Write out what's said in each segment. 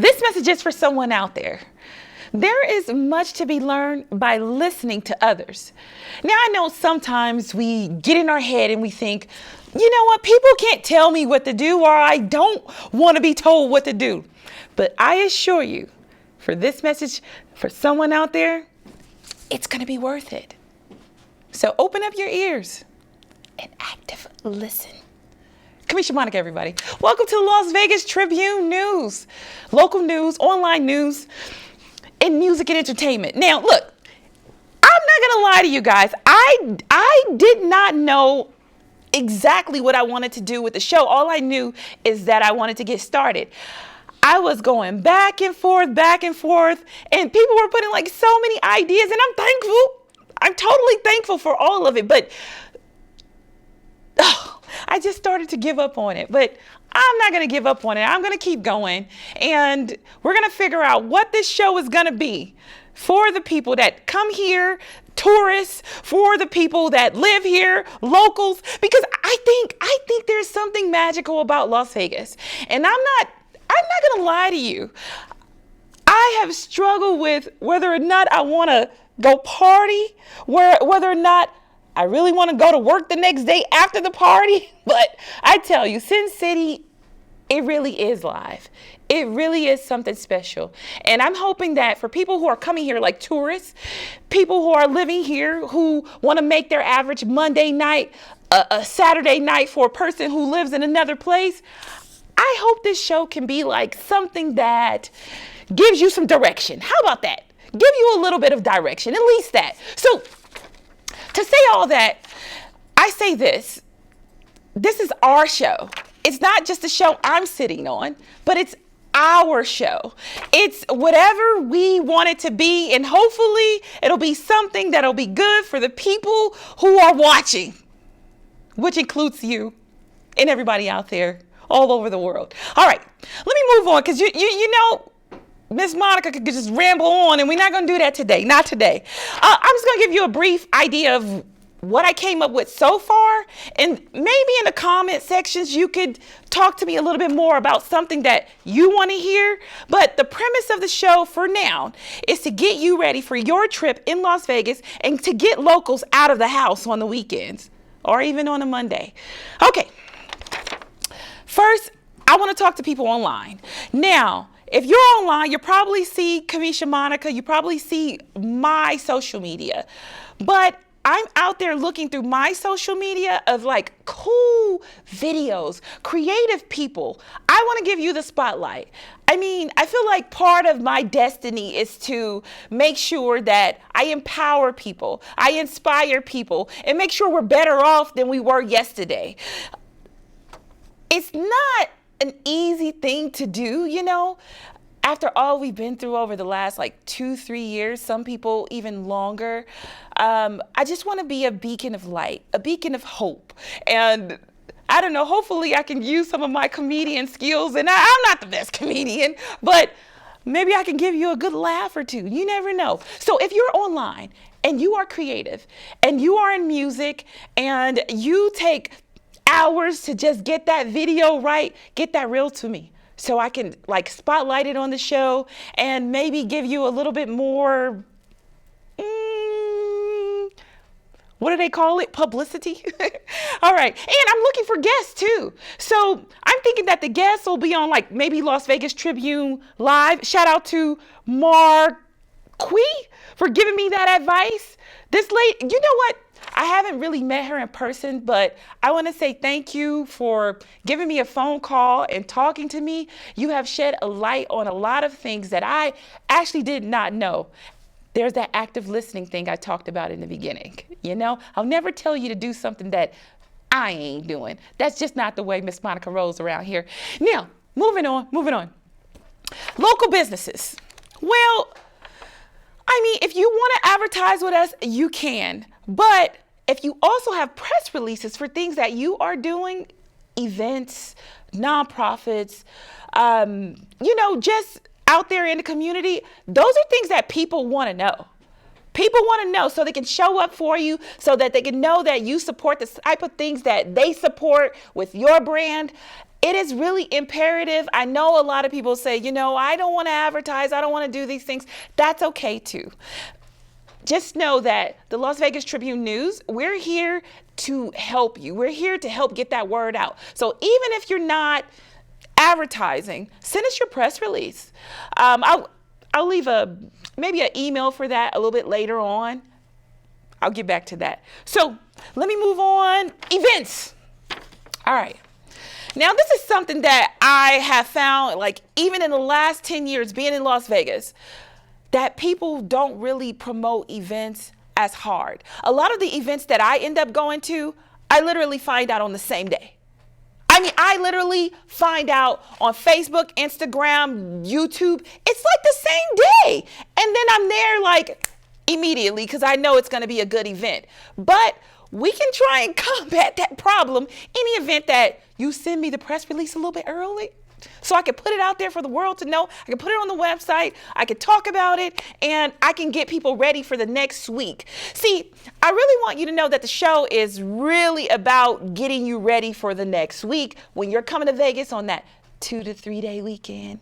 This message is for someone out there. There is much to be learned by listening to others. Now, I know sometimes we get in our head and we think, you know what, people can't tell me what to do, or I don't want to be told what to do. But I assure you, for this message, for someone out there, it's going to be worth it. So open up your ears and active listen. Kamisha Monica, everybody. Welcome to the Las Vegas Tribune News. Local news, online news, and music and entertainment. Now, look, I'm not going to lie to you guys. I did not know exactly what I wanted to do with the show. All I knew is that I wanted to get started. I was going back and forth, and people were putting like so many ideas, and I'm thankful. I'm totally thankful for all of it, but I just started to give up on it. But I'm not going to give up on it. I'm going to keep going, and we're going to figure out what this show is going to be for the people that come here, tourists, for the people that live here, locals, because I think there's something magical about Las Vegas. And I'm not going to lie to you. I have struggled with whether or not I want to go party, whether or not I really want to go to work the next day after the party. But I tell you, Sin City, it really is live. It really is something special. And I'm hoping that for people who are coming here like tourists, people who are living here who want to make their average Monday night a Saturday night for a person who lives in another place, I hope this show can be like something that gives you some direction. How about that? Give you a little bit of direction, at least that. So to say all that, I say this is our show. It's not just a show I'm sitting on, but it's our show. It's whatever we want it to be, and hopefully it'll be something that'll be good for the people who are watching, which includes you and everybody out there all over the world. All right, let me move on, because you know, Miss Monica could just ramble on, and we're not going to do that today. Not today. I'm just going to give you a brief idea of what I came up with so far, and maybe in the comment sections you could talk to me a little bit more about something that you want to hear. But the premise of the show for now is to get you ready for your trip in Las Vegas and to get locals out of the house on the weekends or even on a Monday. Okay. First, I want to talk to people online. Now, if you're online, you probably see Kamisha Monica, you probably see my social media, but I'm out there looking through my social media of like cool videos, creative people. I want to give you the spotlight. I mean, I feel like part of my destiny is to make sure that I empower people, I inspire people, and make sure we're better off than we were yesterday. It's not an easy thing to do, you know, after all we've been through over the last like 2-3 years, some people even longer. I just want to be a beacon of light, a beacon of hope. And I don't know, hopefully I can use some of my comedian skills. And I'm not the best comedian, but maybe I can give you a good laugh or two. You never know. So if you're online and you are creative and you are in music and you take hours to just get that video right, get that reel to me so I can like spotlight it on the show and maybe give you a little bit more, what do they call it? Publicity. All right. And I'm looking for guests too. So I'm thinking that the guests will be on like maybe Las Vegas Tribune Live. Shout out to Marquis for giving me that advice. This lady, you know what? I haven't really met her in person, but I want to say thank you for giving me a phone call and talking to me. You have shed a light on a lot of things that I actually did not know. There's that active listening thing I talked about in the beginning. You know, I'll never tell you to do something that I ain't doing. That's just not the way Miss Monica rolls around here. Now, moving on. Local businesses. Well, I mean, if you want to advertise with us, you can. But if you also have press releases for things that you are doing, events, nonprofits, you know, just out there in the community, those are things that people want to know. People want to know so they can show up for you, so that they can know that you support the type of things that they support with your brand. it is really imperative. I know a lot of people say, I don't want to advertise. I don't want to do these things. That's okay too. Just know that the Las Vegas Tribune News, we're here to help you. We're here to help get that word out. So even if you're not advertising, send us your press release. I'll leave maybe an email for that a little bit later on. I'll get back to that. So let me move on. Events. All right. Now, this is something that I have found, like even in the last 10 years being in Las Vegas, that people don't really promote events as hard. A lot of the events that I end up going to, I literally find out on the same day. I mean, I literally find out on Facebook, Instagram, YouTube. It's like the same day. And then I'm there like immediately because I know it's going to be a good event. But we can try and combat that problem in the event that you send me the press release a little bit early so I can put it out there for the world to know. I can put it on the website. I can talk about it, and I can get people ready for the next week. See, I really want you to know that the show is really about getting you ready for the next week when you're coming to Vegas on that 2 to 3 day weekend.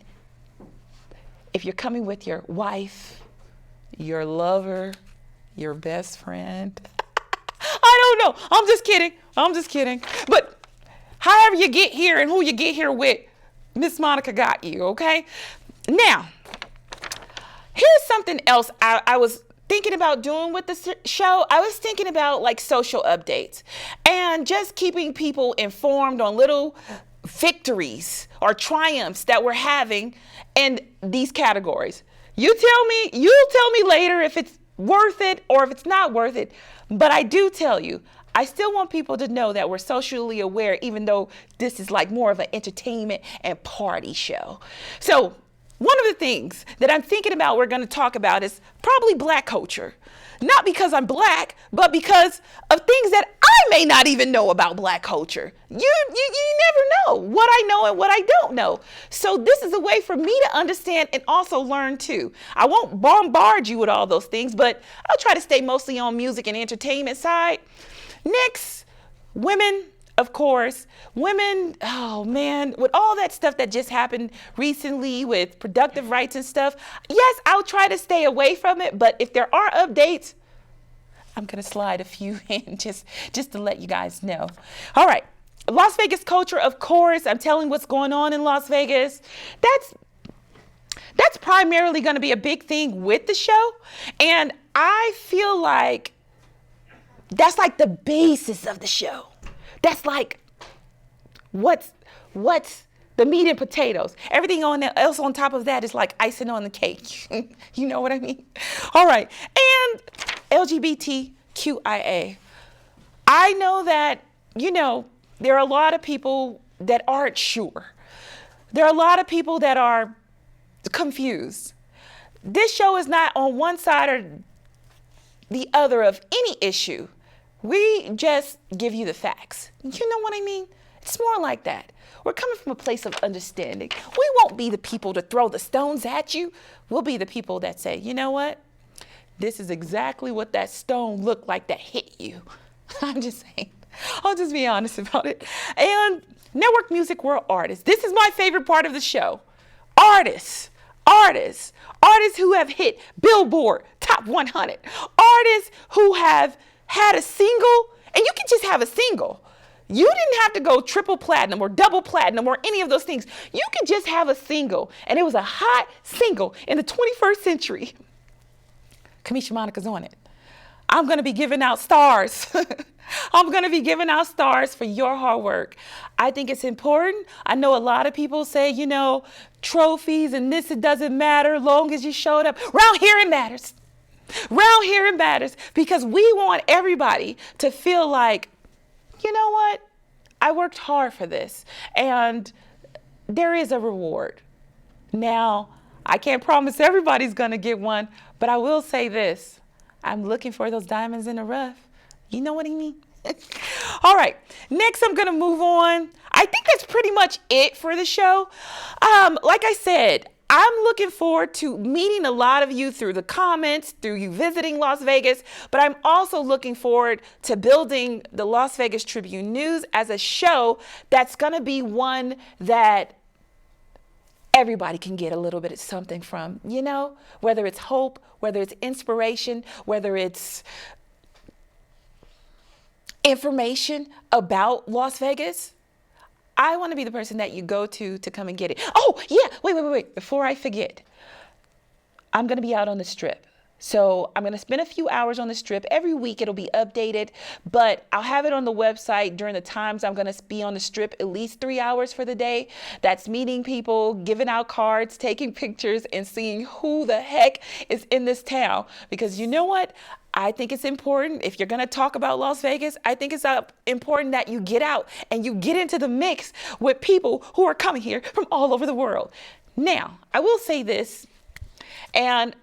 If you're coming with your wife, your lover, your best friend. I don't know. I'm just kidding. But however you get here and who you get here with, Miss Monica got you, okay? Now, here's something else I was thinking about doing with the show. I was thinking about like social updates and just keeping people informed on little victories or triumphs that we're having in these categories. You'll tell me later if it's worth it or if it's not worth it. But I do tell you, I still want people to know that we're socially aware, even though this is like more of an entertainment and party show. So one of the things that I'm thinking about we're going to talk about is probably Black culture. Not because I'm Black, but because of things that I may not even know about Black culture. You never know what I know and what I don't know. So this is a way for me to understand and also learn too. I won't bombard you with all those things, but I'll try to stay mostly on music and entertainment side. Next, women, of course. Women, oh man, with all that stuff that just happened recently with productive rights and stuff, yes, I'll try to stay away from it, but if there are updates, I'm going to slide a few in just to let you guys know. All right, Las Vegas culture, of course. I'm telling what's going on in Las Vegas. That's primarily going to be a big thing with the show, and I feel like that's like the basis of the show. That's like what's the meat and potatoes. Everything else on top of that is like icing on the cake. You know what I mean? All right. And LGBTQIA. I know that, there are a lot of people that aren't sure. There are a lot of people that are confused. This show is not on one side or the other of any issue. We just give you the facts. You know what I mean? It's more like that. We're coming from a place of understanding. We won't be the people to throw the stones at you. We'll be the people that say, you know what? This is exactly what that stone looked like that hit you. I'm just saying. I'll just be honest about it. And network music world artists. This is my favorite part of the show. Artists who have hit Billboard Top 100. Artists who have had a single, and you can just have a single. You didn't have to go triple platinum or double platinum or any of those things. You could just have a single, and it was a hot single in the 21st century. Kamisha Monica's on it. I'm going to be giving out stars. I'm going to be giving out stars for your hard work. I think it's important. I know a lot of people say, trophies and this, it doesn't matter long as you showed up. Round here it matters. Round here it matters because we want everybody to feel like, you know what? I worked hard for this and there is a reward. Now, I can't promise everybody's going to get one, but I will say this. I'm looking for those diamonds in the rough. You know what I mean? All right, next I'm going to move on. I think that's pretty much it for the show. Like I said, I'm looking forward to meeting a lot of you through the comments, through you visiting Las Vegas, but I'm also looking forward to building the Las Vegas Tribune News as a show that's going to be one that everybody can get a little bit of something from, you know, whether it's hope, whether it's inspiration, whether it's information about Las Vegas. I want to be the person that you go to come and get it. Oh, yeah. Wait. Before I forget, I'm going to be out on the Strip. So I'm going to spend a few hours on the Strip. Every week it'll be updated, but I'll have it on the website during the times I'm going to be on the Strip, at least 3 hours for the day. That's meeting people, giving out cards, taking pictures, and seeing who the heck is in this town. Because you know what? I think it's important, if you're going to talk about Las Vegas, I think it's important that you get out and you get into the mix with people who are coming here from all over the world. Now, I will say this, and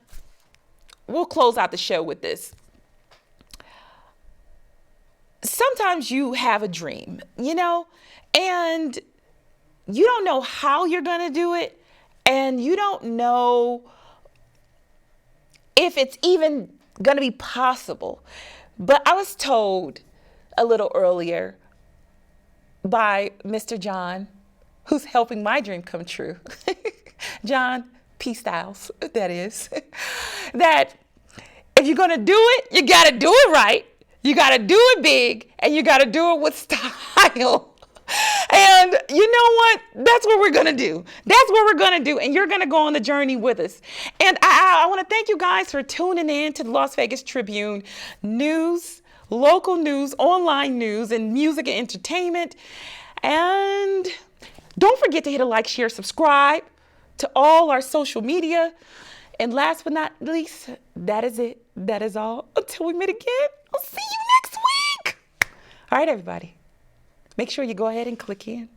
we'll close out the show with this. Sometimes you have a dream, you know, and you don't know how you're going to do it, and you don't know if it's even going to be possible. But I was told a little earlier by Mr. John, who's helping my dream come true, John P. Styles, that is, that if you're going to do it, you got to do it right, you got to do it big, and you got to do it with style. And you know what? That's what we're going to do. That's what we're going to do. And you're going to go on the journey with us. And I want to thank you guys for tuning in to the Las Vegas Tribune news, local news, online news, and music and entertainment. And don't forget to hit a like, share, subscribe to all our social media. And last but not least, that is it. That is all. Until we meet again, I'll see you next week. All right, everybody. Make sure you go ahead and click in.